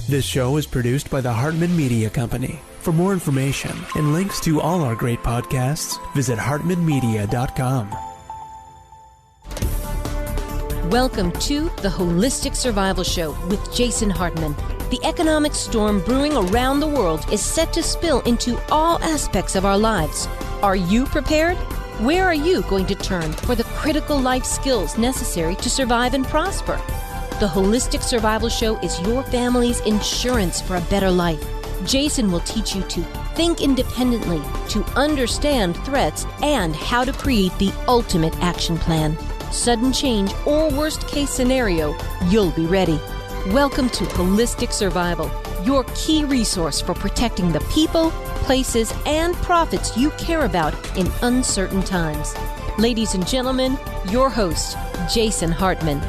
This show is produced by the Hartman Media Company. For more information and links to all our great podcasts, visit hartmanmedia.com. Welcome to the Holistic Survival Show with Jason Hartman. The economic storm brewing around the world is set to spill into all aspects of our lives. Are you prepared? Where are you going to turn for the critical life skills necessary to survive and prosper? The Holistic Survival Show is your family's insurance for a better life. Jason will teach you to think independently, to understand threats, and how to create the ultimate action plan. Sudden change or worst case scenario, you'll be ready. Welcome to Holistic Survival, your key resource for protecting the people, places, and profits you care about in uncertain times. Ladies and gentlemen, your host, Jason Hartman.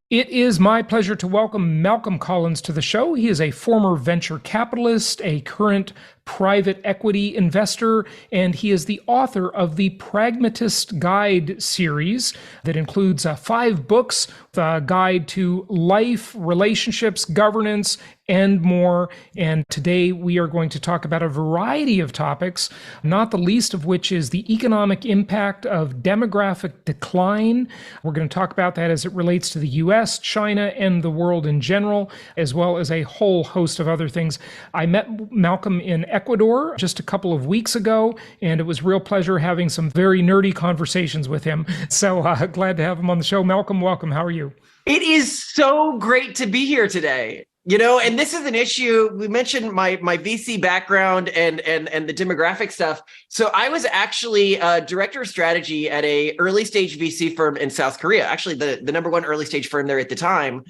It is my pleasure to welcome Malcolm Collins to the show. He is a former venture capitalist, a current private equity investor, and he is the author of the Pragmatist Guide series that includes 5 books, a guide to life, relationships, governance, and more. And today we are going to talk about a variety of topics, not the least of which is the economic impact of demographic decline. We're going to talk about that as it relates to the US, China, and the world in general, as well as a whole host of other things. I met Malcolm in Ecuador just a couple of weeks ago, and it was a real pleasure having some very nerdy conversations with him. So glad to have him on the show. Malcolm, welcome. How are you? It is so great to be here today. You know, and this is an issue. We mentioned my VC background and the demographic stuff. So I was actually a director of strategy at a early stage VC firm in South Korea, actually the number one early stage firm there at the time.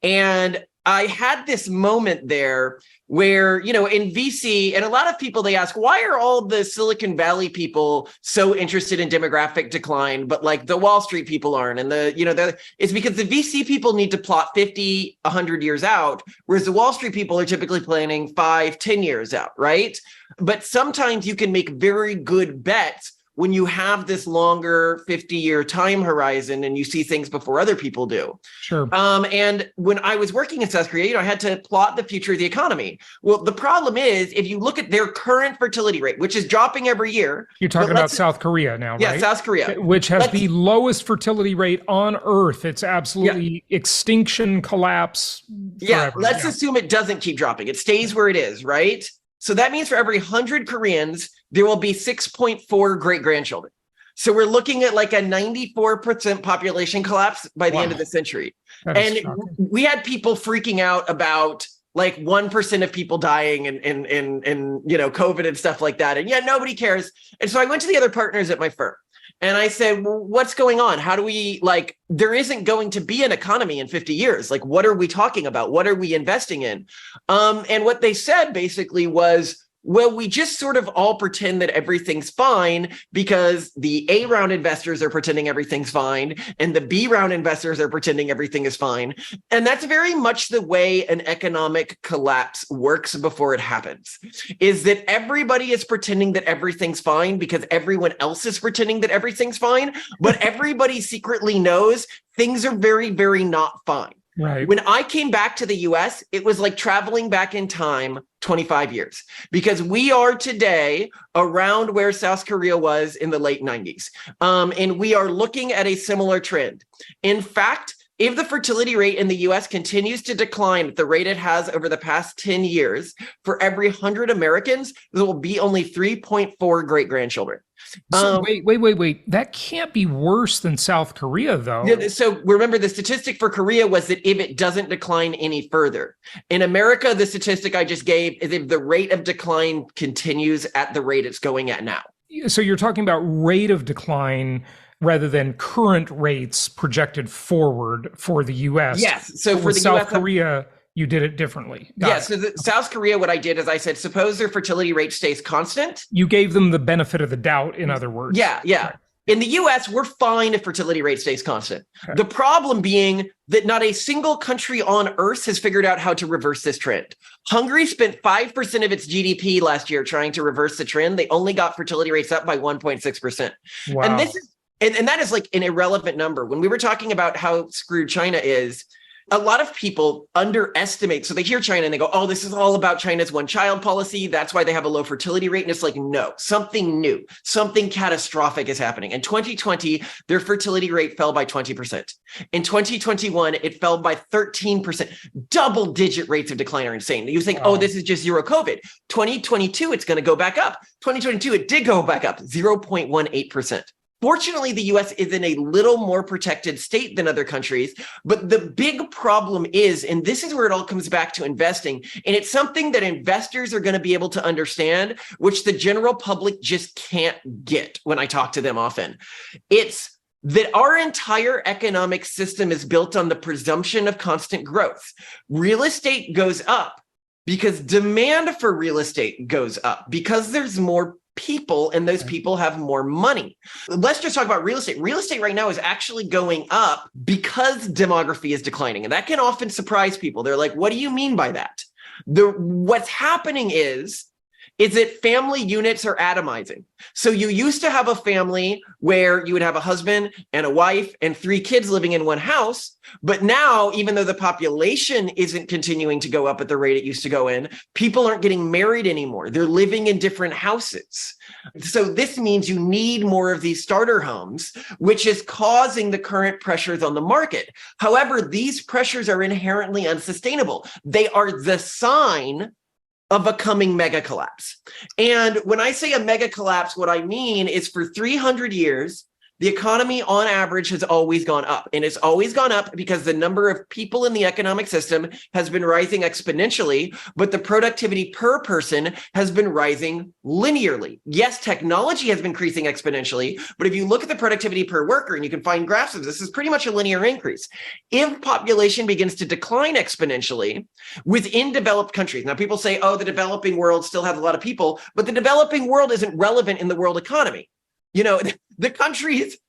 And I had this moment there where, you know, in VC, and a lot of people, they ask, why are all the Silicon Valley people so interested in demographic decline, but like the Wall Street people aren't? And it's because the VC people need to plot 50, 100 years out, whereas the Wall Street people are typically planning 5, 10 years out, right? But sometimes you can make very good bets when you have this longer 50-year time horizon and you see things before other people do. Sure. And when I was working in South Korea, I had to plot the future of the economy. Well, the problem is, if you look at their current fertility rate, which is dropping every year. You're talking about South Korea now, right? Yeah, South Korea. Which has the lowest fertility rate on Earth. It's absolutely extinction, collapse. Yeah, forever. let's assume it doesn't keep dropping. It stays where it is, right? So that means for every 100 Koreans, there will be 6.4 great-grandchildren. So we're looking at like a 94% population collapse by the end of the century. And we had people freaking out about like 1% of people dying and COVID and stuff like that. And yet nobody cares. And so I went to the other partners at my firm and I said, well, what's going on? How do we, there isn't going to be an economy in 50 years. Like, what are we talking about? What are we investing in? And what they said basically was, well, we just sort of all pretend that everything's fine because the A round investors are pretending everything's fine and the B round investors are pretending everything is fine. And that's very much the way an economic collapse works before it happens, is that everybody is pretending that everything's fine because everyone else is pretending that everything's fine, but everybody secretly knows things are very, very not fine. Right. When I came back to the US, it was like traveling back in time 25 years, because we are today around where South Korea was in the late 90s. And we are looking at a similar trend. In fact, if the fertility rate in the US continues to decline at the rate it has over the past 10 years, for every 100 Americans, there will be only 3.4 great-grandchildren. So wait. That can't be worse than South Korea, though. So remember, the statistic for Korea was that if it doesn't decline any further. In America, the statistic I just gave is if the rate of decline continues at the rate it's going at now. So you're talking about rate of decline rather than current rates projected forward for the U.S. Yes. So for the South Korea, you did it differently. So South Korea, what I did is I said, suppose their fertility rate stays constant. You gave them the benefit of the doubt, in other words. Yeah. Right. In the US, we're fine if fertility rate stays constant. Okay. The problem being that not a single country on earth has figured out how to reverse this trend. Hungary spent 5% of its GDP last year trying to reverse the trend. They only got fertility rates up by 1.6%. Wow. And this is, and that is like an irrelevant number. When we were talking about how screwed China is, A lot of people underestimate. So they hear China and they go, oh, this is all about China's one-child policy. That's why they have a low fertility rate. And it's like, no, something new, something catastrophic is happening. In 2020, their fertility rate fell by 20%. In 2021, it fell by 13%. Double-digit rates of decline are insane. You think, oh, this is just zero COVID. 2022, it's going to go back up. 2022, it did go back up, 0.18%. Fortunately, the US is in a little more protected state than other countries, but the big problem is, and this is where it all comes back to investing, and it's something that investors are going to be able to understand, which the general public just can't get when I talk to them often. It's that our entire economic system is built on the presumption of constant growth. Real estate goes up because demand for real estate goes up, because there's more people and those people have more money. Let's just talk about real estate. Real estate right now is actually going up because demography is declining. And that can often surprise people. They're like, what do you mean by that? What's happening is that family units are atomizing. So you used to have a family where you would have a husband and a wife and 3 kids living in one house. But now, even though the population isn't continuing to go up at the rate it used to go in, people aren't getting married anymore. They're living in different houses. So this means you need more of these starter homes, which is causing the current pressures on the market. However, these pressures are inherently unsustainable. They are the sign of a coming mega collapse. And when I say a mega collapse, what I mean is for 300 years, the economy on average has always gone up. And it's always gone up because the number of people in the economic system has been rising exponentially, but the productivity per person has been rising linearly. Yes, technology has been increasing exponentially, but if you look at the productivity per worker, and you can find graphs of this is pretty much a linear increase. If population begins to decline exponentially within developed countries, now people say, oh, the developing world still has a lot of people, but the developing world isn't relevant in the world economy. You know, the countries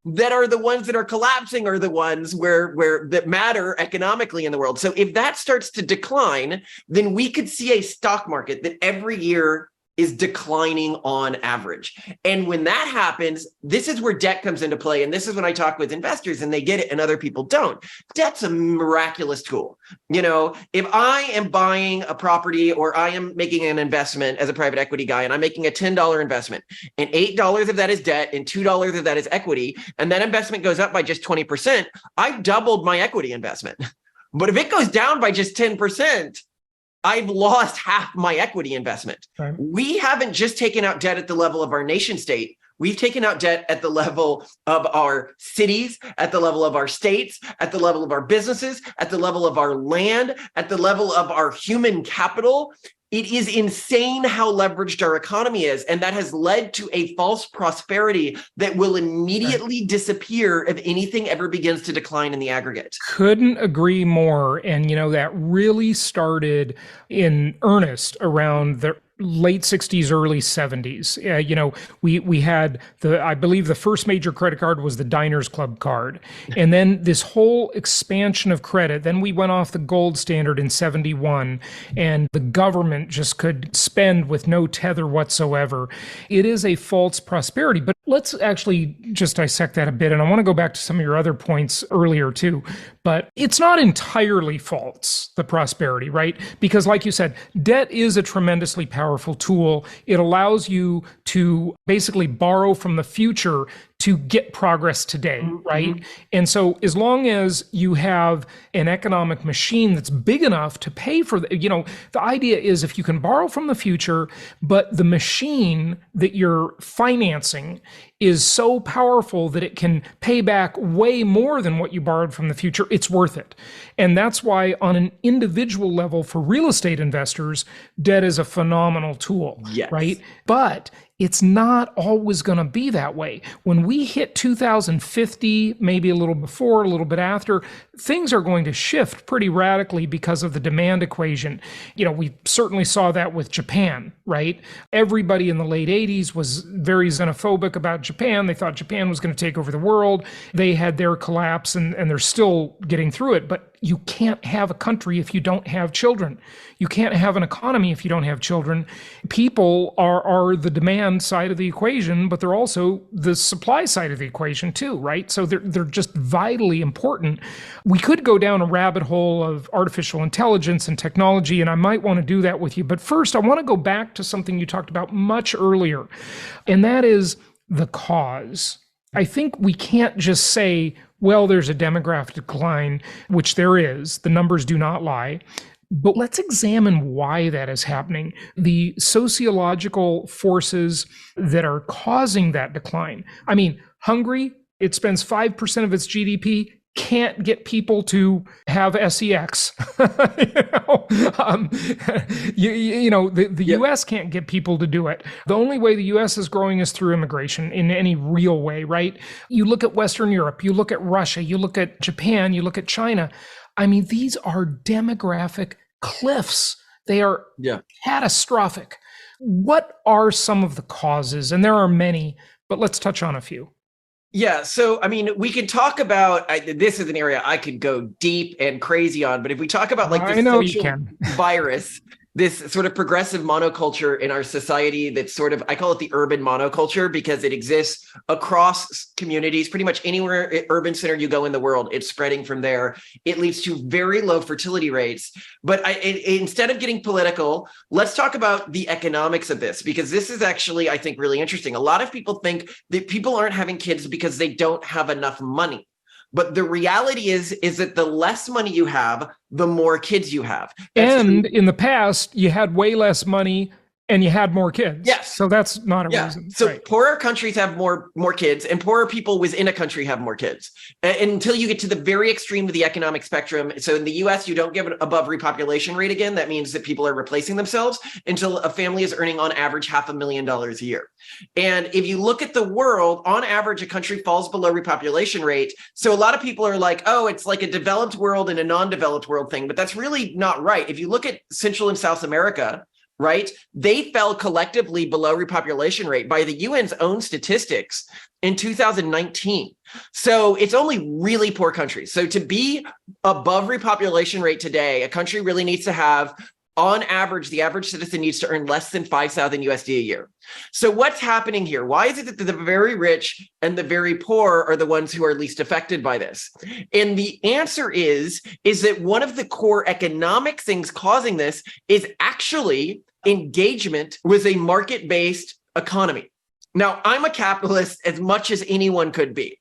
that are the ones that are collapsing are the ones where that matter economically in the world. So if that starts to decline, then we could see a stock market that every year is declining on average. And when that happens, this is where debt comes into play. And this is when I talk with investors and they get it and other people don't. Debt's a miraculous tool. You know, if I am buying a property or I am making an investment as a private equity guy and I'm making a $10 investment and $8 of that is debt and $2 of that is equity, and that investment goes up by just 20%, I've doubled my equity investment. But if it goes down by just 10%, I've lost half my equity investment. Right. We haven't just taken out debt at the level of our nation state. We've taken out debt at the level of our cities, at the level of our states, at the level of our businesses, at the level of our land, at the level of our human capital. It is insane how leveraged our economy is. And that has led to a false prosperity that will immediately disappear if anything ever begins to decline in the aggregate. Couldn't agree more. And, you know, that really started in earnest around the late 60s, early 70s. You know, we had I believe the first major credit card was the Diners Club card. And then this whole expansion of credit, then we went off the gold standard in 71 and the government just could spend with no tether whatsoever. It is a false prosperity, but let's actually just dissect that a bit. And I want to go back to some of your other points earlier too, but it's not entirely false, the prosperity, right? Because like you said, debt is a tremendously powerful tool. It allows you to basically borrow from the future to get progress today, right? Mm-hmm. And so as long as you have an economic machine that's big enough to pay for the idea is if you can borrow from the future, but the machine that you're financing is so powerful that it can pay back way more than what you borrowed from the future, it's worth it. And that's why on an individual level for real estate investors, debt is a phenomenal tool, yes. Right? But it's not always going to be that way. When we hit 2050, maybe a little before, a little bit after, things are going to shift pretty radically because of the demand equation. You know, we certainly saw that with Japan, right? Everybody in the late 80s was very xenophobic about Japan. They thought Japan was going to take over the world. They had their collapse and they're still getting through it. But you can't have a country if you don't have children. You can't have an economy if you don't have children. People are the demand side of the equation, but they're also the supply side of the equation too, right? So they're just vitally important. We could go down a rabbit hole of artificial intelligence and technology, and I might want to do that with you. But first, I want to go back to something you talked about much earlier, and that is the cause. I think we can't just say, well, there's a demographic decline, which there is. The numbers do not lie. But let's examine why that is happening. The sociological forces that are causing that decline. I mean, Hungary, it spends 5% of its GDP, can't get people to have sex. The U.S. can't get people to do it. The only way the U.S. is growing is through immigration in any real way, right? You look at Western Europe, you look at Russia, you look at Japan, you look at China. I mean, these are demographic cliffs. They are catastrophic. What are some of the causes? And there are many, but let's touch on a few. Yeah. So, I mean, we can talk about, this is an area I could go deep and crazy on, but if we talk about like this social virus, this sort of progressive monoculture in our society that's sort of, I call it the urban monoculture because it exists across communities, pretty much anywhere urban center you go in the world, it's spreading from there. It leads to very low fertility rates. But instead of getting political, let's talk about the economics of this, because this is actually, I think, really interesting. A lot of people think that people aren't having kids because they don't have enough money. But the reality is that the less money you have, the more kids you have. And in the past, you had way less money and you had more kids. Yes. So that's not a reason. So right. Poorer countries have more kids, and poorer people within a country have more kids. And until you get to the very extreme of the economic spectrum. So in the US, you don't get an above repopulation rate again. That means that people are replacing themselves until a family is earning on average $500,000 a year. And if you look at the world, on average, a country falls below repopulation rate. So a lot of people are like, oh, it's like a developed world and a non-developed world thing. But that's really not right. If you look at Central and South America, right, they fell collectively below repopulation rate by the UN's own statistics in 2019. So it's only really poor countries. So to be above repopulation rate today, a country really needs to have, on average, the average citizen needs to earn less than 5,000 USD a year. So what's happening here? Why is it that the very rich and the very poor are the ones who are least affected by this? And the answer is that one of the core economic things causing this is actually engagement with a market-based economy. Now, I'm a capitalist as much as anyone could be.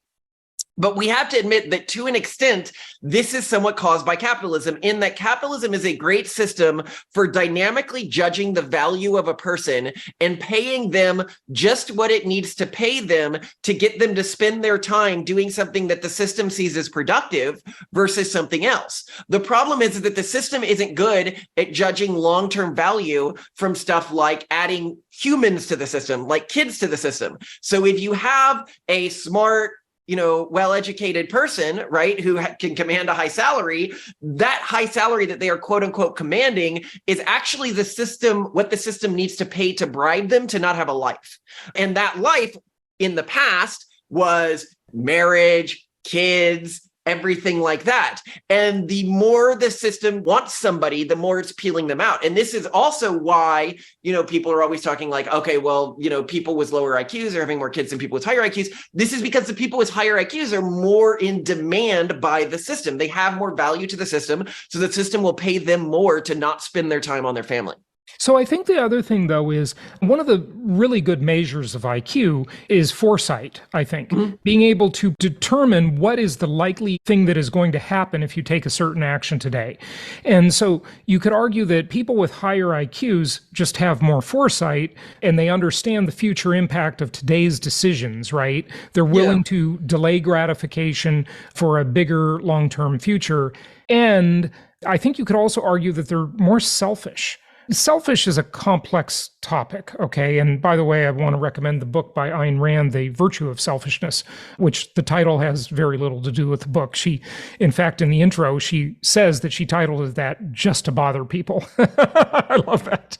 But we have to admit that to an extent, this is somewhat caused by capitalism, in that capitalism is a great system for dynamically judging the value of a person and paying them just what it needs to pay them to get them to spend their time doing something that the system sees as productive versus something else. The problem is that the system isn't good at judging long-term value from stuff like adding humans to the system, like kids to the system. So if you have a smart, well-educated person, right, who can command a high salary, that high salary that they are quote unquote commanding is actually the system, what the system needs to pay to bribe them to not have a life. And that life in the past was marriage, kids, everything like that. And the more the system wants somebody, the more it's peeling them out. And this is also why, people are always talking like, okay, well, people with lower IQs are having more kids than people with higher IQs. This is because the people with higher IQs are more in demand by the system. They have more value to the system. So the system will pay them more to not spend their time on their family. So I think the other thing, though, is one of the really good measures of IQ is foresight, I think. Mm-hmm. Being able to determine what is the likely thing that is going to happen if you take a certain action today. And so you could argue that people with higher IQs just have more foresight and they understand the future impact of today's decisions, right? They're willing to delay gratification for a bigger long-term future. And I think you could also argue that they're more selfish. Selfish is a complex topic, okay? And by the way, I want to recommend the book by Ayn Rand, The Virtue of Selfishness, which the title has very little to do with the book. In fact, in the intro, she says that she titled it that just to bother people. I love that.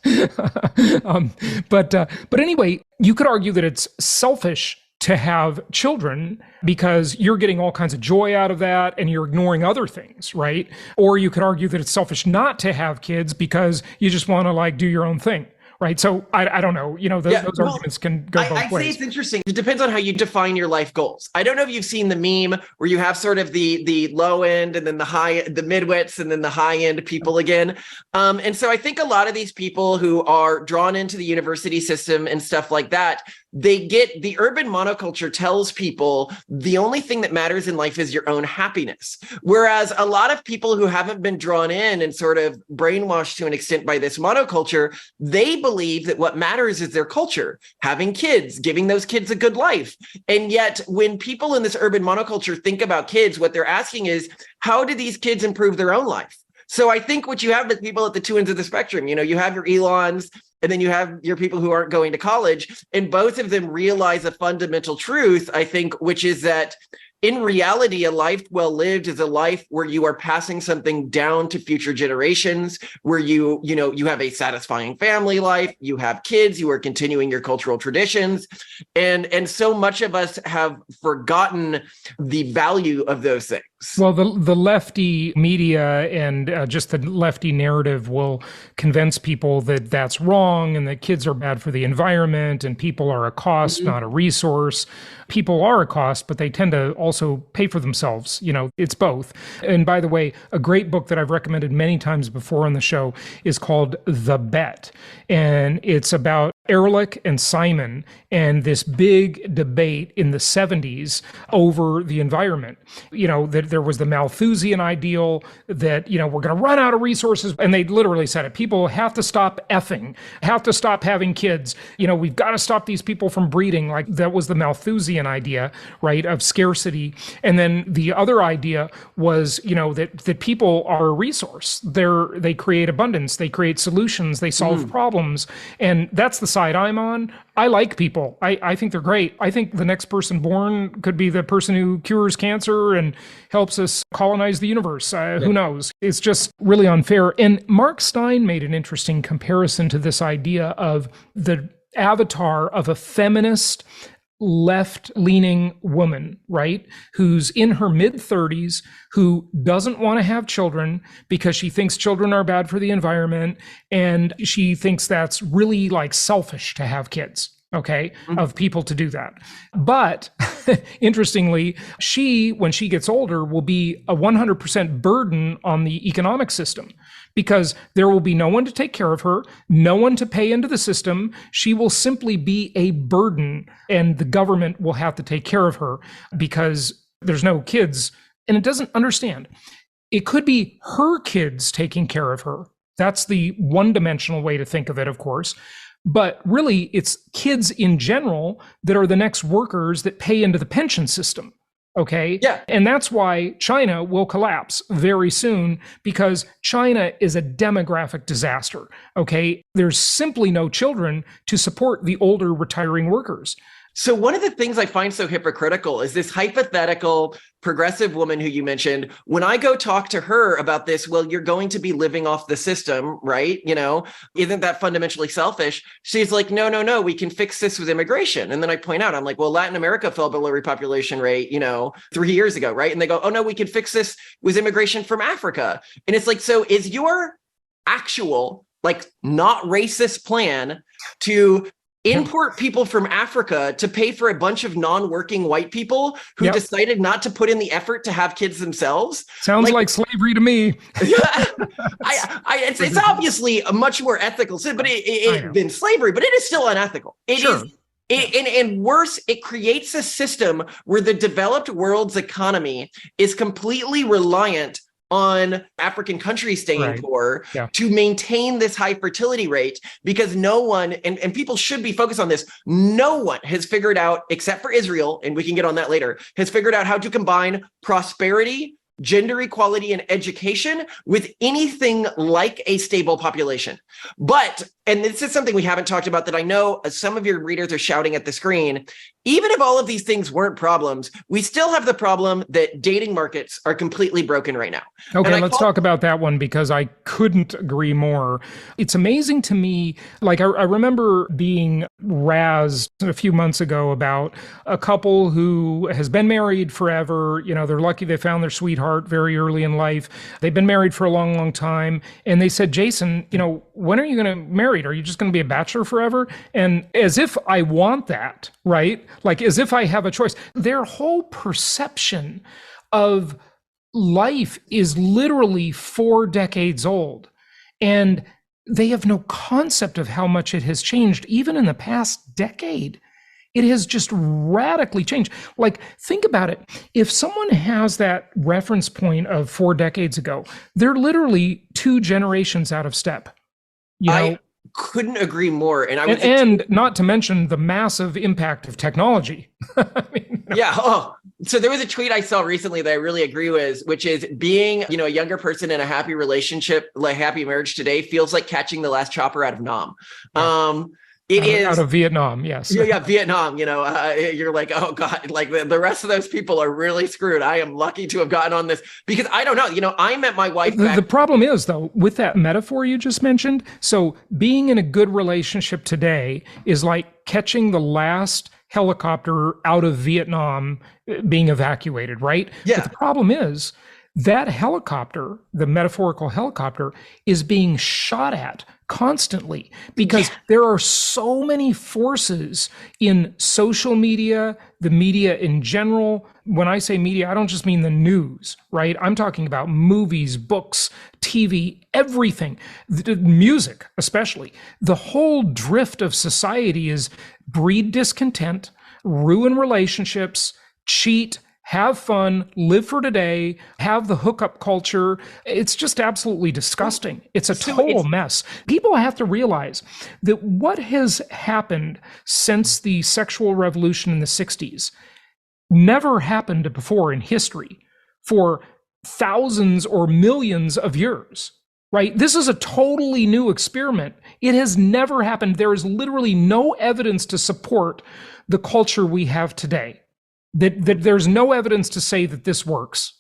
But anyway, you could argue that it's selfish to have children because you're getting all kinds of joy out of that and you're ignoring other things, right? Or you could argue that it's selfish not to have kids because you just want to like do your own thing. Right. So I don't know, those arguments can go both ways. I'd say it's interesting. It depends on how you define your life goals. I don't know if you've seen the meme where you have sort of the low end and then the midwits and then the high end people again. And so I think a lot of these people who are drawn into the university system and stuff like that, they get the urban monoculture tells people the only thing that matters in life is your own happiness. Whereas a lot of people who haven't been drawn in and sort of brainwashed to an extent by this monoculture, they believe that what matters is their culture, having kids, giving those kids a good life. And yet when people in this urban monoculture think about kids, what they're asking is, how do these kids improve their own life? So I think what you have with people at the two ends of the spectrum, you have your Elons, and then you have your people who aren't going to college, and both of them realize a fundamental truth, I think, which is that in reality, a life well lived is a life where you are passing something down to future generations, where you have a satisfying family life, you have kids, you are continuing your cultural traditions. And so much of us have forgotten the value of those things. Well, the lefty media and just the lefty narrative will convince people that that's wrong and that kids are bad for the environment and people are a cost, not a resource. People are a cost, but they tend to also pay for themselves. It's both. And by the way, a great book that I've recommended many times before on the show is called The Bet. And it's about Ehrlich and Simon and this big debate in the 70s over the environment. That there was the Malthusian ideal that, we're going to run out of resources. And they literally said it. People have to stop effing, have to stop having kids. We've got to stop these people from breeding. Like that was the Malthusian idea, right, of scarcity. And then the other idea was, that people are a resource. They create abundance. They create solutions. They solve problems. And that's the side I'm on. I like people. I think they're great. I think the next person born could be the person who cures cancer and helps us colonize the universe. Who knows? It's just really unfair. And Mark Stein made an interesting comparison to this idea of the avatar of a feminist left-leaning woman, right? Who's in her mid-30s, who doesn't want to have children because she thinks children are bad for the environment. And she thinks that's really like selfish to have kids. Okay, of people to do that. But interestingly, when she gets older, will be a 100% burden on the economic system because there will be no one to take care of her, no one to pay into the system. She will simply be a burden and the government will have to take care of her because there's no kids. And it doesn't understand. It could be her kids taking care of her. That's the one-dimensional way to think of it, of course. But really, it's kids in general that are the next workers that pay into the pension system. Okay. Yeah. And that's why China will collapse very soon because China is a demographic disaster. Okay. There's simply no children to support the older retiring workers. So one of the things I find so hypocritical is this hypothetical progressive woman who you mentioned. When I go talk to her about this, well, you're going to be living off the system, right? Isn't that fundamentally selfish? She's like, no, we can fix this with immigration. And then I point out, I'm like, well, Latin America fell below repopulation rate, 3 years ago, right? And they go, oh no, we can fix this with immigration from Africa. And it's like, so is your actual, like, not racist plan to import people from Africa to pay for a bunch of non-working white people who decided not to put in the effort to have kids themselves? Sounds like slavery to me. It's obviously a much more ethical sin, but than slavery, but it is still unethical. It is. And worse, it creates a system where the developed world's economy is completely reliant on African countries staying poor to maintain this high fertility rate because no one, and people should be focused on this, no one has figured out, except for Israel, and we can get on that later, has figured out how to combine prosperity gender equality and education with anything like a stable population. But, and this is something we haven't talked about that I know some of your readers are shouting at the screen, even if all of these things weren't problems, we still have the problem that dating markets are completely broken right now. Okay, let's talk about that one because I couldn't agree more. It's amazing to me, like I remember being razzed a few months ago about a couple who has been married forever. You know, they're lucky they found their sweetheart very early in life. They've been married for a long, long time. And they said, Jason, you know, when are you going to get married? Are you just going to be a bachelor forever? And as if I want that, right? Like as if I have a choice. Their whole perception of life is literally 4 decades old. And they have no concept of how much it has changed, even in the past decade. It has just radically changed. Like, think about it. If someone has that reference point of 4 decades ago, they're literally 2 generations out of step. You know? I couldn't agree more. And not to mention the massive impact of technology. I mean, no. Yeah. Oh, so there was a tweet I saw recently that I really agree with, which is being, you know, a younger person in a happy relationship, like happy marriage today feels like catching the last chopper out of Nam. Yeah. It is out of Vietnam, yes. Yeah, Vietnam. You know, you're like, oh God, like the rest of those people are really screwed. I am lucky to have gotten on this because I don't know. You know, I met my wife. The problem is, though, with that metaphor you just mentioned. So being in a good relationship today is like catching the last helicopter out of Vietnam being evacuated, right? Yeah. But the problem is that helicopter, the metaphorical helicopter, is being shot at constantly because there are so many forces in social media, the media in general. When I say media, I don't just mean the news, right? I'm talking about movies, books, TV, everything, the music especially. The whole drift of society is breed discontent, ruin relationships, cheat, have fun, live for today, have the hookup culture. It's just absolutely disgusting. It's a total mess. People have to realize that what has happened since the sexual revolution in the 60s never happened before in history for thousands or millions of years, right? This is a totally new experiment. It has never happened. There is literally no evidence to support the culture we have today. That there's no evidence to say that this works.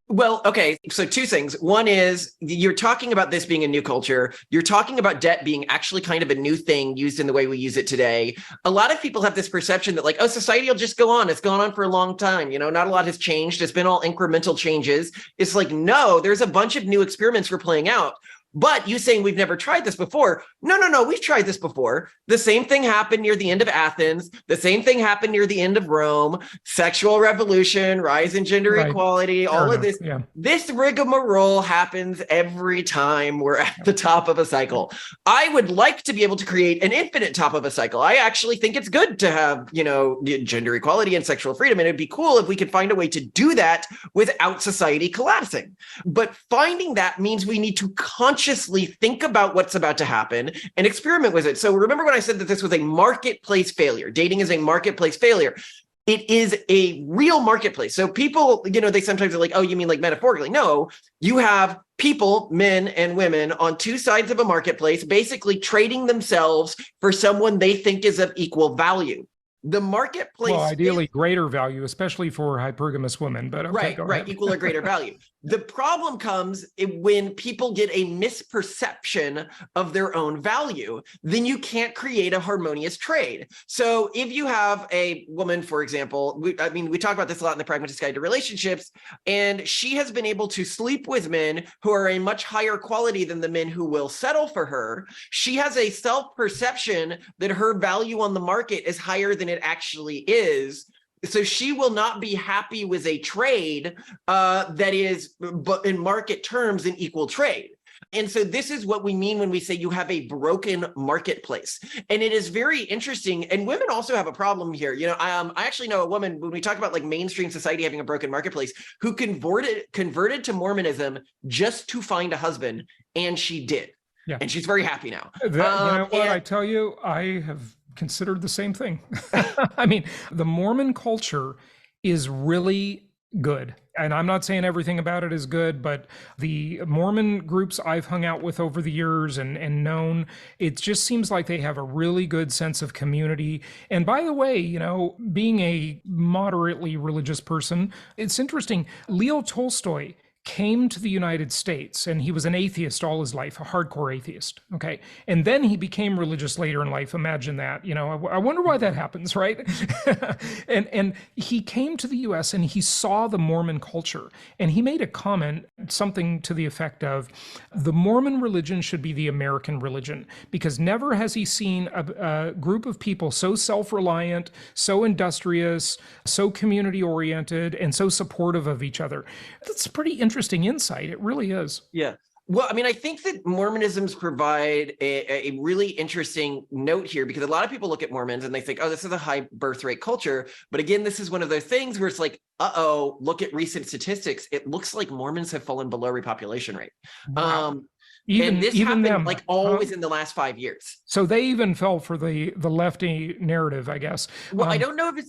Well, okay. So 2 things. One is you're talking about this being a new culture. You're talking about debt being actually kind of a new thing used in the way we use it today. A lot of people have this perception that like, oh, society will just go on. It's gone on for a long time. You know, not a lot has changed. It's been all incremental changes. It's like, no, there's a bunch of new experiments we're playing out. But you saying we've never tried this before. No, we've tried this before. The same thing happened near the end of Athens. The same thing happened near the end of Rome. Sexual revolution, rise in gender equality, all of this. Yeah. This rigmarole happens every time we're at the top of a cycle. I would like to be able to create an infinite top of a cycle. I actually think it's good to have, you know, gender equality and sexual freedom. And it'd be cool if we could find a way to do that without society collapsing. But finding that means we need to consciously think about what's about to happen and experiment with it. So remember when I said that this was a marketplace failure? Dating is a marketplace failure. It is a real marketplace. So people, you know, they sometimes are like, oh, you mean like metaphorically? No, you have people, men and women on 2 sides of a marketplace, basically trading themselves for someone they think is of equal value. The marketplace, well, ideally greater value, especially for hypergamous women, but okay, right, equal or greater value. The problem comes when people get a misperception of their own value, then you can't create a harmonious trade. So if you have a woman, for example, we talk about this a lot in the Pragmatist Guide to Relationships, and she has been able to sleep with men who are a much higher quality than the men who will settle for her. She has a self-perception that her value on the market is higher than it actually is. So she will not be happy with a trade that is, but in market terms, an equal trade. And so this is what we mean when we say you have a broken marketplace. And it is very interesting. And women also have a problem here. You know, I actually know a woman, when we talk about like mainstream society having a broken marketplace, who converted to Mormonism just to find a husband. And she did. Yeah. And she's very happy now. You know what, I tell you, I have considered the same thing. I mean, the Mormon culture is really good. And I'm not saying everything about it is good, but the Mormon groups I've hung out with over the years and known, it just seems like they have a really good sense of community. And by the way, being a moderately religious person, it's interesting. Leo Tolstoy came to the United States, and he was an atheist all his life, a hardcore atheist. Okay. And then he became religious later in life. Imagine that. I wonder why that happens, right? and he came to the US and he saw the Mormon culture, and he made a comment, something to the effect of, the Mormon religion should be the American religion, because never has he seen a group of people so self-reliant, so industrious, so community-oriented, and so supportive of each other. That's pretty interesting insight. It really is. Yeah. Well, I think that Mormonisms provide a really interesting note here, because a lot of people look at Mormons and they think, oh, this is a high birth rate culture. But again, this is one of those things where it's like, look at recent statistics. It looks like Mormons have fallen below repopulation rate. Wow. And this happened them, always in the last 5 years. So they even fell for the lefty narrative, I guess. Well, I don't know if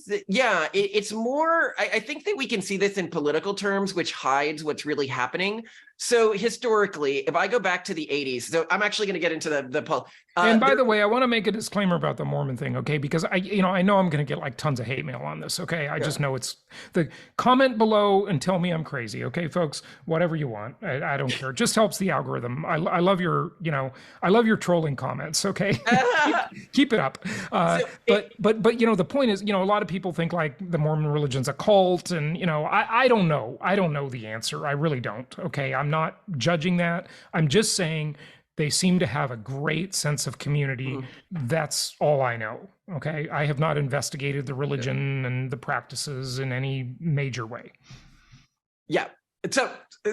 it's more, I think that we can see this in political terms, which hides what's really happening. So historically, if I go back to the 80s, so I'm actually going to get into the and by the way, I want to make a disclaimer about the Mormon thing, okay? Because I know I'm going to get like tons of hate mail on this, okay? I just know it's the comment below and tell me I'm crazy, okay, folks? Whatever you want, I don't care. It just helps the algorithm. I love your, I love your trolling comments, okay? keep it up. But the point is, a lot of people think like the Mormon religion's a cult, and I don't know. I don't know the answer. I really don't. Okay, I'm not judging that. I'm just saying they seem to have a great sense of community. Mm-hmm. That's all I know. Okay, I have not investigated the religion and the practices in any major way. Yeah.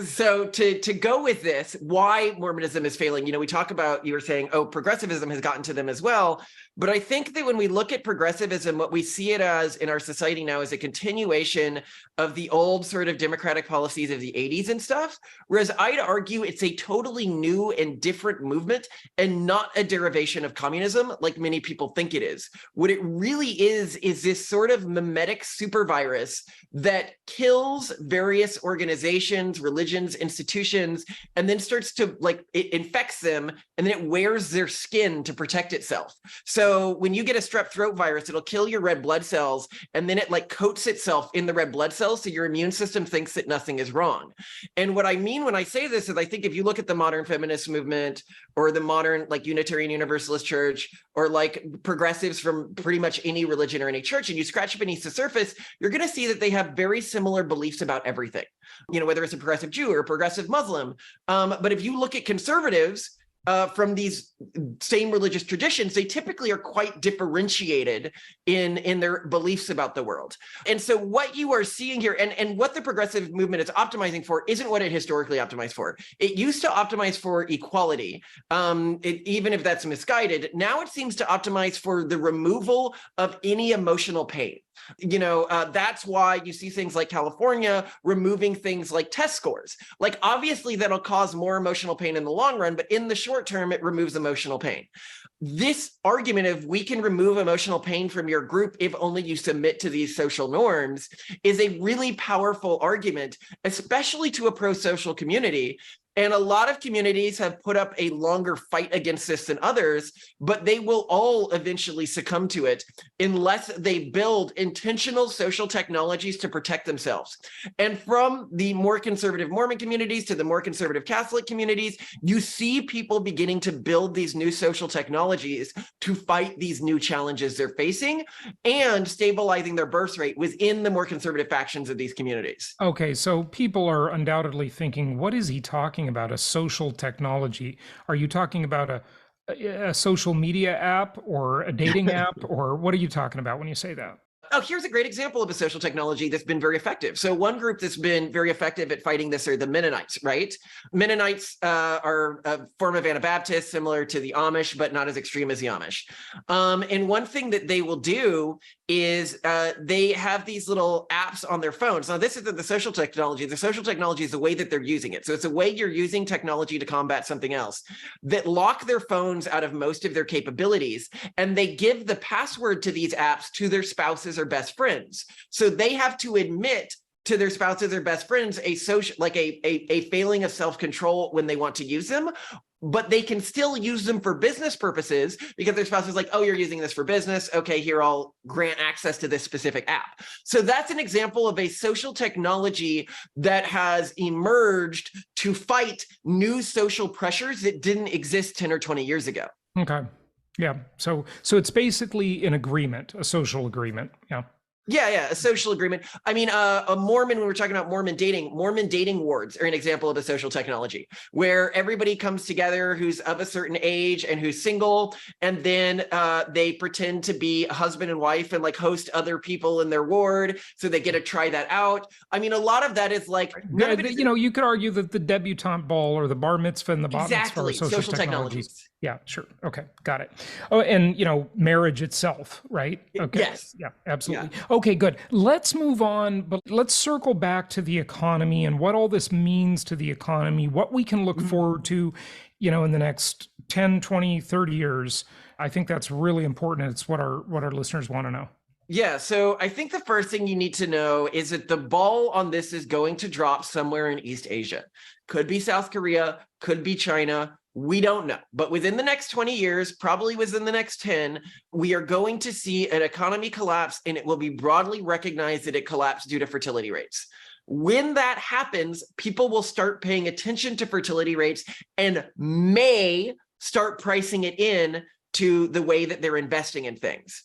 So to go with this, why Mormonism is failing, we talk about, you were saying, progressivism has gotten to them as well. But I think that when we look at progressivism, what we see it as in our society now is a continuation of the old sort of democratic policies of the 80s and stuff. Whereas I'd argue it's a totally new and different movement and not a derivation of communism like many people think it is. What it really is this sort of mimetic super virus that kills various organizations, religions, institutions, and then starts to it infects them, and then it wears their skin to protect itself. So when you get a strep throat virus, it'll kill your red blood cells, and then it coats itself in the red blood cells, so your immune system thinks that nothing is wrong. And what I mean when I say this is I think if you look at the modern feminist movement or the modern Unitarian Universalist church or progressives from pretty much any religion or any church, and you scratch beneath the surface, you're going to see that they have very similar beliefs about everything, whether it's a progressive Jew or a progressive Muslim. But if you look at conservatives, from these same religious traditions, they typically are quite differentiated in their beliefs about the world. And so what you are seeing here, and what the progressive movement is optimizing for isn't what it historically optimized for. It used to optimize for equality, even if that's misguided. Now it seems to optimize for the removal of any emotional pain. That's why you see things like California removing things like test scores. Obviously that'll cause more emotional pain in the long run, but in the short term, it removes emotional pain. This argument of we can remove emotional pain from your group if only you submit to these social norms is a really powerful argument, especially to a pro-social community. And a lot of communities have put up a longer fight against this than others, but they will all eventually succumb to it unless they build intentional social technologies to protect themselves. And from the more conservative Mormon communities to the more conservative Catholic communities, you see people beginning to build these new social technologies to fight these new challenges they're facing and stabilizing their birth rate within the more conservative factions of these communities. Okay, so people are undoubtedly thinking, what is he talking about, a social technology? Are you talking about a social media app or a dating app, or what are you talking about when you say that? Oh, here's a great example of a social technology that's been very effective. So one group that's been very effective at fighting this are the Mennonites, right? Mennonites are a form of Anabaptist, similar to the Amish, but not as extreme as the Amish. And one thing that they will do is they have these little apps on their phones. Now, this isn't the social technology. The social technology is the way that they're using it. So it's a way you're using technology to combat something else that lock their phones out of most of their capabilities. And they give the password to these apps to their spouses or best friends. So they have to admit to their spouses or best friends a social, like a failing of self-control when they want to use them, but they can still use them for business purposes because their spouse is like, oh, you're using this for business. Okay, here, I'll grant access to this specific app. So that's an example of a social technology that has emerged to fight new social pressures that didn't exist 10 or 20 years ago. Okay. Yeah. So it's basically an agreement, a social agreement. Yeah. Yeah, a social agreement. I mean, a Mormon, when we're talking about Mormon dating wards are an example of a social technology where everybody comes together who's of a certain age and who's single, and then they pretend to be a husband and wife and like host other people in their ward, so they get to try that out. I mean, a lot of that is like, you could argue that the debutante ball or the bar mitzvah and the bat mitzvah are social technologies. Yeah, sure. Okay, got it. Oh, and marriage itself, right? Okay. Yes. Yeah, absolutely. Yeah. Okay, good. Let's move on, but let's circle back to the economy and what all this means to the economy, what we can look forward to, in the next 10, 20, 30 years. I think that's really important. It's what our listeners want to know. Yeah, so I think the first thing you need to know is that the ball on this is going to drop somewhere in East Asia. Could be South Korea, could be China. We don't know. But within the next 20 years, probably within the next 10, we are going to see an economy collapse, and it will be broadly recognized that it collapsed due to fertility rates. When that happens, people will start paying attention to fertility rates and may start pricing it in to the way that they're investing in things.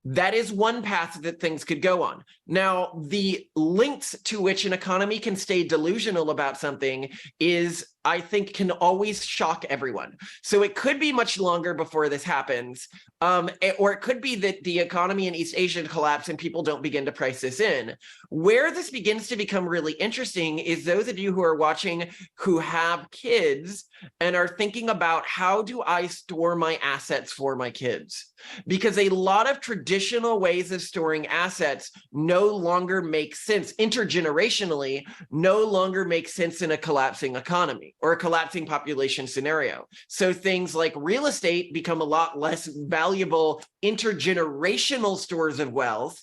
That is one path that things could go on. Now, the lengths to which an economy can stay delusional about something is, I think, can always shock everyone. So it could be much longer before this happens, or it could be that the economy in East Asia collapse and people don't begin to price this in. Where this begins to become really interesting is those of you who are watching who have kids and are thinking about, how do I store my assets for my kids? Because a lot of traditional ways of storing assets no longer make sense intergenerationally, no longer make sense in a collapsing economy or a collapsing population scenario. So things like real estate become a lot less valuable intergenerational stores of wealth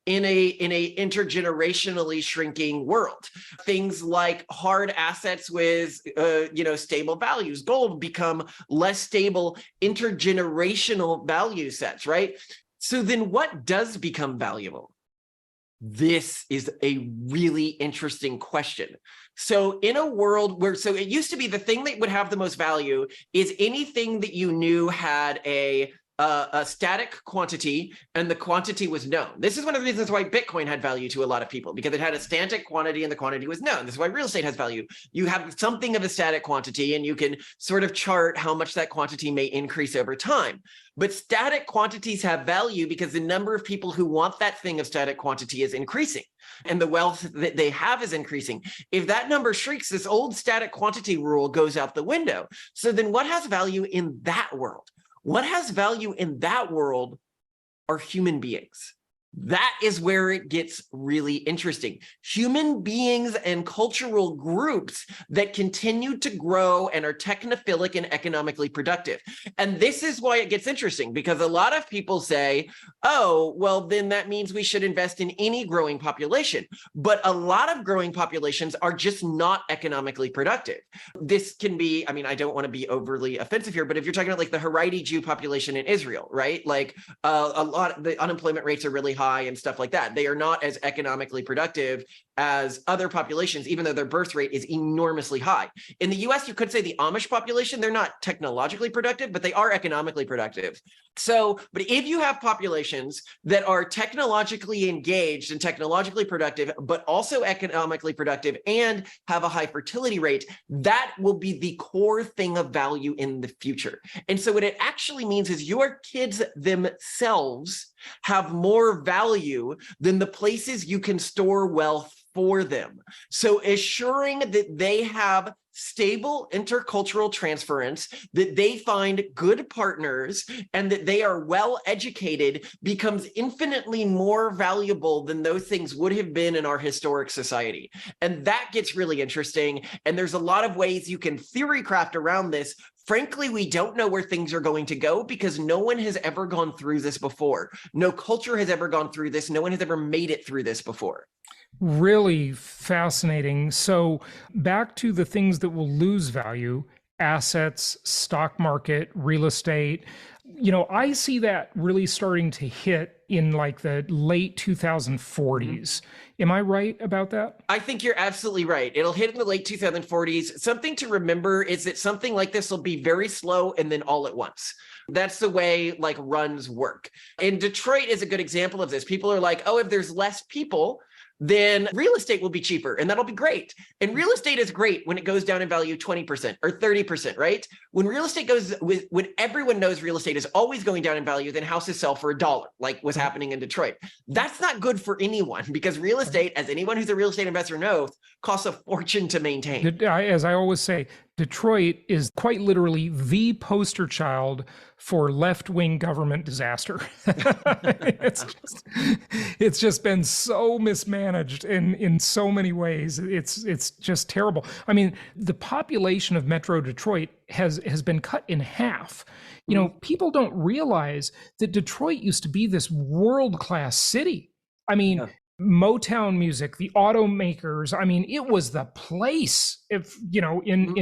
in a intergenerationally shrinking world. Things like hard assets with stable values, gold, become less stable intergenerational value sets, right? So then what does become valuable? This is a really interesting question. So in a world where, so it used to be the thing that would have the most value is anything that you knew had a static quantity and the quantity was known. This is one of the reasons why Bitcoin had value to a lot of people, because it had a static quantity and the quantity was known. This is why real estate has value. You have something of a static quantity and you can sort of chart how much that quantity may increase over time. But static quantities have value because the number of people who want that thing of static quantity is increasing and the wealth that they have is increasing. If that number shrinks, this old static quantity rule goes out the window. So then what has value in that world? What has value in that world are human beings. That is where it gets really interesting. Human beings and cultural groups that continue to grow and are technophilic and economically productive. And this is why it gets interesting, because a lot of people say, oh, well, then that means we should invest in any growing population. But a lot of growing populations are just not economically productive. This can be, I mean, I don't want to be overly offensive here, but if you're talking about like the Haredi Jew population in Israel, right? Like a lot, the unemployment rates are really high and stuff like that. They are not as economically productive as other populations, even though their birth rate is enormously high. In the US, you could say the Amish population, they're not technologically productive, but they are economically productive. So, but if you have populations that are technologically engaged and technologically productive, but also economically productive and have a high fertility rate, that will be the core thing of value in the future. And so what it actually means is your kids themselves have more value than the places you can store wealth for them. So assuring that they have stable intercultural transference, that they find good partners, and that they are well educated becomes infinitely more valuable than those things would have been in our historic society. And that gets really interesting. And there's a lot of ways you can theory craft around this. Frankly, we don't know where things are going to go because no one has ever gone through this before. No culture has ever gone through this. No one has ever made it through this before. Really fascinating. So back to the things that will lose value: assets, stock market, real estate. I see that really starting to hit in like the late 2040s. Am I right about that? I think you're absolutely right. It'll hit in the late 2040s. Something to remember is that something like this will be very slow and then all at once. That's the way like runs work. And Detroit is a good example of this. People are like, oh, if there's less people, then real estate will be cheaper and that'll be great. And real estate is great when it goes down in value 20% or 30%, right? When real estate when everyone knows real estate is always going down in value, then houses sell for $1, like was happening in Detroit. That's not good for anyone because real estate, as anyone who's a real estate investor knows, costs a fortune to maintain. As I always say, Detroit is quite literally the poster child for left-wing government disaster. it's just been so mismanaged in so many ways. It's just terrible. I mean, the population of Metro Detroit has been cut in half. People don't realize that Detroit used to be this world-class city. I mean, Motown music, the automakers, I mean, it was the place in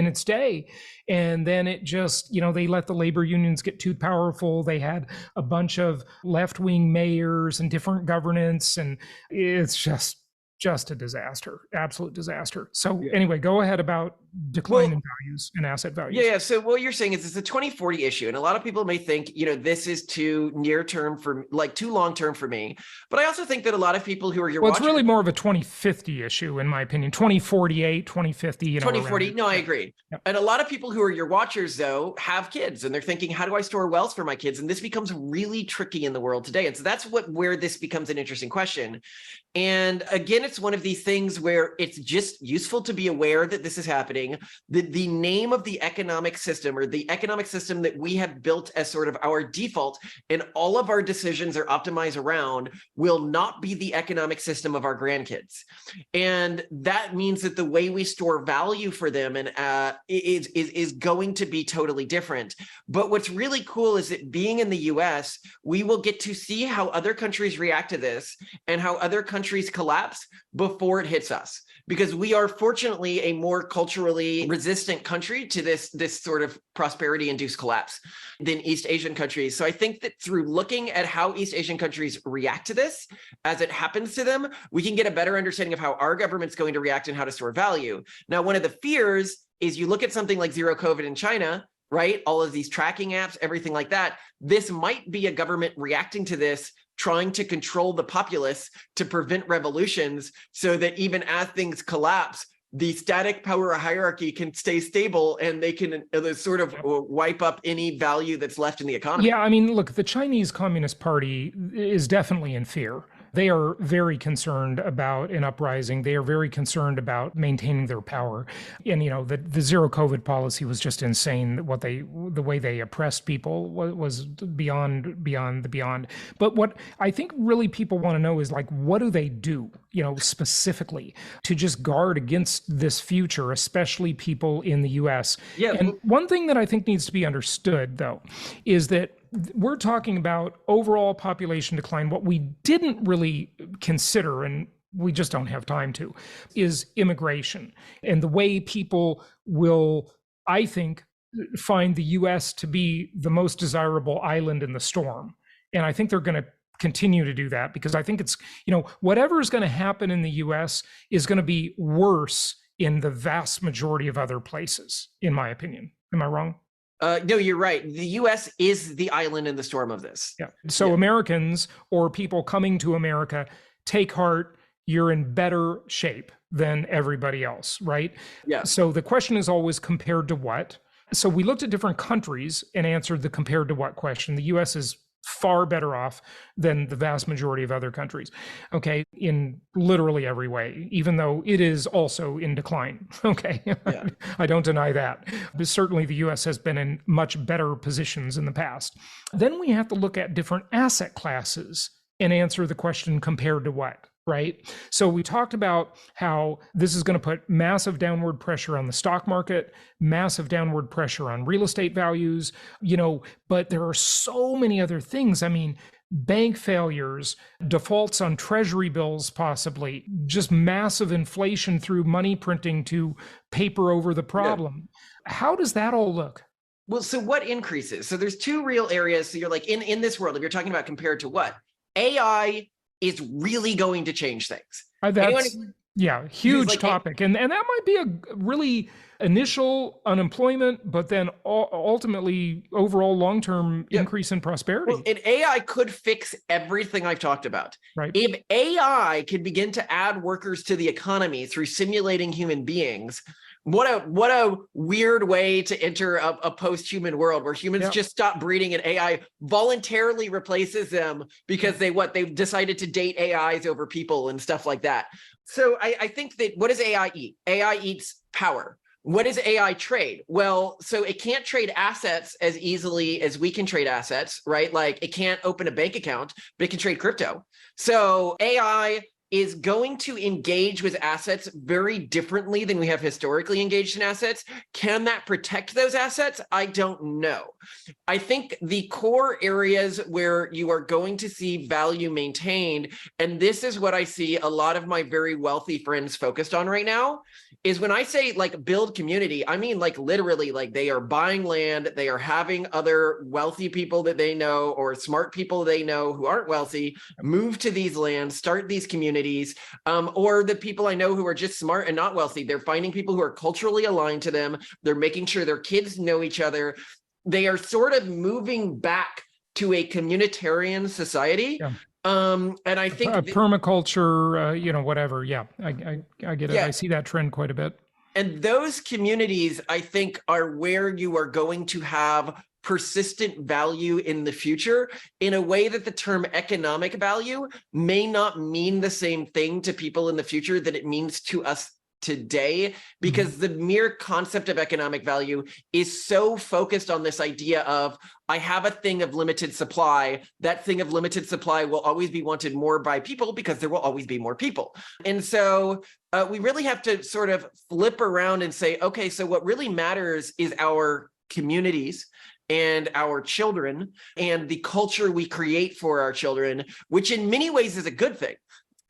its day. And then it just, they let the labor unions get too powerful. They had a bunch of left-wing mayors and different governance, and it's just a disaster, absolute disaster. So anyway, go ahead about decline in values and asset values. Yeah. So what you're saying is it's a 2040 issue. And a lot of people may think, this is too near term too long term for me. But I also think that a lot of people who are it's really more of a 2050 issue, in my opinion, 2048, 2050. 2040. No, I agree. Yep. And a lot of people who are your watchers, though, have kids and they're thinking, how do I store wealth for my kids? And this becomes really tricky in the world today. And so that's where this becomes an interesting question. And again, it's one of these things where it's just useful to be aware that this is happening. The name of the economic system, or the economic system that we have built as sort of our default and all of our decisions are optimized around, will not be the economic system of our grandkids. And that means that the way we store value for them is going to be totally different. But what's really cool is that being in the US, we will get to see how other countries react to this and how other countries collapse before it hits us, because we are fortunately a more culturally resistant country to this sort of prosperity-induced collapse than East Asian countries. So I think that through looking at how East Asian countries react to this as it happens to them, we can get a better understanding of how our government's going to react and how to store value. Now, one of the fears is you look at something like zero COVID in China, right? All of these tracking apps, everything like that. This might be a government reacting to this, trying to control the populace to prevent revolutions, so that even as things collapse, the static power hierarchy can stay stable and they can sort of wipe up any value that's left in the economy. Yeah, I mean, look, the Chinese Communist Party is definitely in fear. They are very concerned about an uprising. They are very concerned about maintaining their power. And, the zero COVID policy was just insane. The way they oppressed people was beyond the beyond. But what I think really people want to know is, like, what do they do, specifically to just guard against this future, especially people in the US? Yeah. And one thing that I think needs to be understood, though, is that we're talking about overall population decline. What we didn't really consider, and we just don't have time to, is immigration and the way people will, I think, find the US to be the most desirable island in the storm. And I think they're going to continue to do that, because I think it's, whatever is going to happen in the US is going to be worse in the vast majority of other places, in my opinion. Am I wrong? No, you're right. The US is the island in the storm of this. Yeah. So Americans, or people coming to America, take heart. You're in better shape than everybody else, right? Yeah. So the question is always compared to what? So we looked at different countries and answered the compared to what question. The US is far better off than the vast majority of other countries, okay, in literally every way, even though it is also in decline, okay? Yeah. I don't deny that. But certainly the US has been in much better positions in the past. Then we have to look at different asset classes and answer the question compared to what? Right? So we talked about how this is going to put massive downward pressure on the stock market, massive downward pressure on real estate values, but there are so many other things. I mean, bank failures, defaults on treasury bills, possibly just massive inflation through money printing to paper over the problem. Yeah. How does that all look? Well, so what increases? So there's two real areas. So you're like in this world, if you're talking about compared to what? AI is really going to change things. Huge topic. And that might be a really initial unemployment, but then ultimately overall long-term increase in prosperity. Well, and AI could fix everything I've talked about. Right. If AI can begin to add workers to the economy through simulating human beings, what a weird way to enter a post-human world where humans just stop breeding and AI voluntarily replaces them because they've decided to date AIs over people and stuff like that. So I think that what does AI eat? AI eats power. What does AI trade? Well, so it can't trade assets as easily as we can trade assets, right? Like it can't open a bank account, but it can trade crypto. So AI is going to engage with assets very differently than we have historically engaged in assets. Can that protect those assets? I don't know. I think the core areas where you are going to see value maintained, and this is what I see a lot of my very wealthy friends focused on right now, is when I say like build community, I mean like literally like they are buying land, they are having other wealthy people that they know or smart people they know who aren't wealthy move to these lands, start these communities. Or the people I know who are just smart and not wealthy. They're finding people who are culturally aligned to them. They're making sure their kids know each other. They are sort of moving back to a communitarian society. Yeah. And I think permaculture, whatever. Yeah, I get it. Yeah. I see that trend quite a bit. And those communities, I think, are where you are going to have persistent value in the future in a way that the term economic value may not mean the same thing to people in the future that it means to us today, because the mere concept of economic value is so focused on this idea of I have a thing of limited supply. That thing of limited supply will always be wanted more by people because there will always be more people. And so we really have to sort of flip around and say, okay, so what really matters is our communities and our children and the culture we create for our children, which in many ways is a good thing.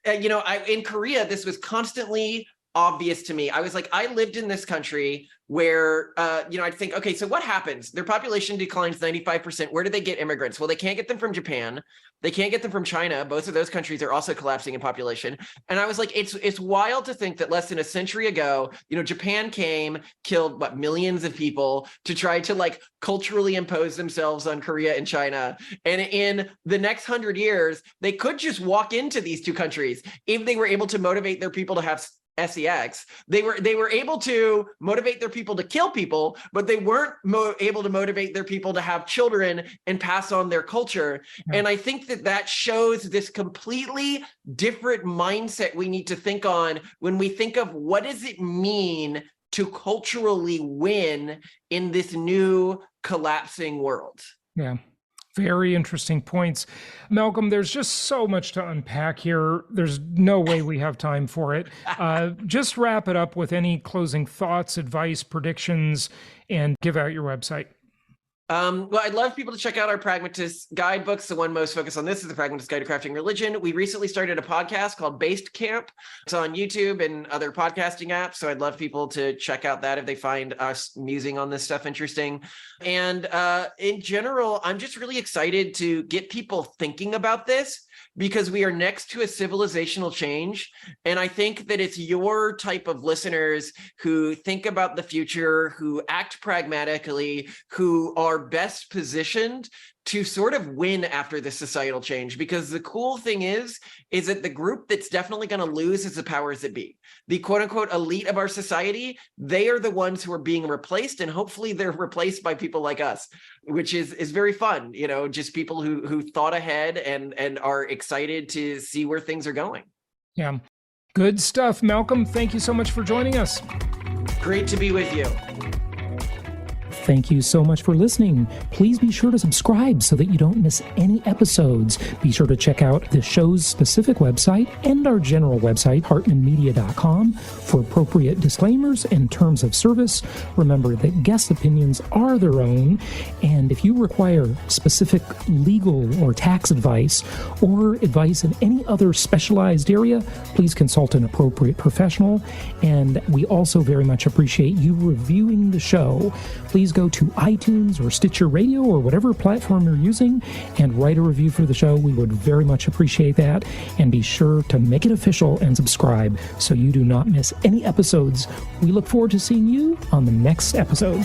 In Korea, this was constantly obvious to me. I was like, I lived in this country where, I'd think, okay, so what happens? Their population declines 95%. Where do they get immigrants? Well, they can't get them from Japan. They can't get them from China. Both of those countries are also collapsing in population. And I was like, it's wild to think that less than a century ago, Japan came, killed millions of people to try to like culturally impose themselves on Korea and China. And in the next 100 years, they could just walk into these two countries if they were able to motivate their people to have SEX. They were able to motivate their people to kill people, but they weren't able to motivate their people to have children and pass on their culture. Yeah. And I think that shows this completely different mindset we need to think on when we think of what does it mean to culturally win in this new collapsing world. Yeah. Very interesting points. Malcolm, there's just so much to unpack here. There's no way we have time for it. Just wrap it up with any closing thoughts, advice, predictions, and give out your website. Well, I'd love people to check out our Pragmatist guidebooks. The one most focused on this is the Pragmatist Guide to Crafting Religion. We recently started a podcast called Based Camp. It's on YouTube and other podcasting apps. So I'd love people to check out that if they find us musing on this stuff interesting. And in general, I'm just really excited to get people thinking about this, because we are next to a civilizational change. And I think that it's your type of listeners who think about the future, who act pragmatically, who are best positioned to sort of win after this societal change. Because the cool thing is that the group that's definitely going to lose is the powers that be. The quote unquote elite of our society, they are the ones who are being replaced, and hopefully they're replaced by people like us, which is very fun, just people who thought ahead and are excited to see where things are going. Yeah. Good stuff, Malcolm. Thank you so much for joining us. Great to be with you. Thank you so much for listening. Please be sure to subscribe so that you don't miss any episodes. Be sure to check out the show's specific website and our general website, hartmanmedia.com, for appropriate disclaimers and terms of service. Remember that guest opinions are their own, and if you require specific legal or tax advice or advice in any other specialized area, please consult an appropriate professional. And we also very much appreciate you reviewing the show. Please go to iTunes or Stitcher Radio or whatever platform you're using and write a review for the show. We would very much appreciate that. And be sure to make it official and subscribe so you do not miss any episodes. We look forward to seeing you on the next episode.